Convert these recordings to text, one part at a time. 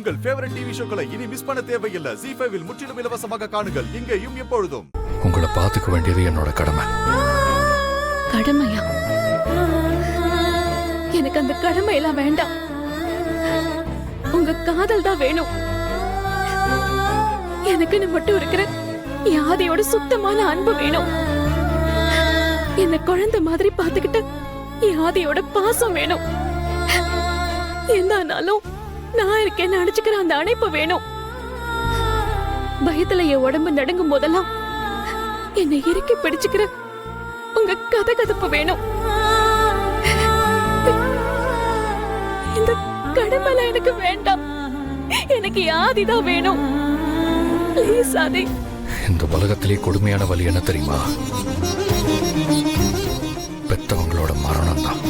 உங்கள் favourite TV ஷோக்களை இனி miss பண்ண தேவையில்லை. ZEE5 இல் முற்றிலும் இலவசமாக காணுங்கள். இங்கேயும் எப்பொழுதும். உங்களை பார்த்துக்க வேண்டியது என்னோட கடமை. கடமையா? எனக்கு அந்த கடமை எல்லாம் வேண்டாம். உங்க காதல் தான் வேணும். எனக்குன்னு மட்டும் இருக்கிற யாதையோட சுத்தமான அன்பு வேணும். என்ன குழந்தை மாதிரி பாத்துக்கிட்டு யாதையோட பாசம் வேணும். என்னாலும் நான் இருக்கேன்னு அடிச்சுக்கிற அந்த அணைப்பு வேணும். பயத்துல என் உடம்பு நடுங்கும் போதெல்லாம் என்னை இறுக்கி பிடிச்சுக்கிற உங்க கதகதப்பு வேணும். இந்த கடமைலாம் எனக்கு வேண்டாம். எனக்கு யாதிதான் வேணும். ப்ளீஸ் ஆதி. இந்த உலகத்திலே கொடுமையான வலி என்ன தெரியுமா? பெத்தவங்களோட மரணம் தான்.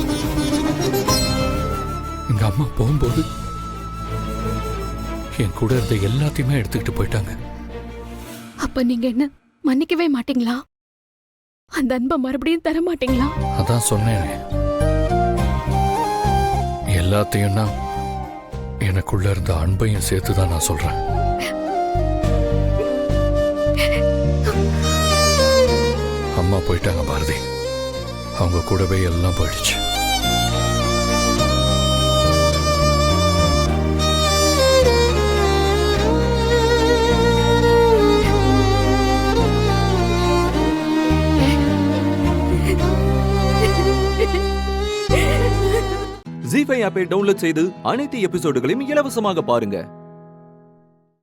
எங்க அம்மா போகும்போது என் கூட இருந்த எல்லாத்தையுமே எடுத்துக்கிட்டு போயிட்டாங்க. அப்ப நீங்க என்ன மன்னிக்கவே மாட்டீங்களா? அந்த அன்பை மறுபடியும் தர மாட்டீங்களா? அதான் சொன்னேன், எல்லாத்தையும் நான் எனக்குள்ள இருந்த அன்பையும் சேர்த்துதான் நான் சொல்றேன். அம்மா போயிட்டாங்க பாரதி, அவங்க கூடவே எல்லாம் போயிடுச்சு. ZEE5 ஆப்பை டவுன்லோட் செய்து அனைத்து எபிசோடுகளையும் இலவசமாக பாருங்க.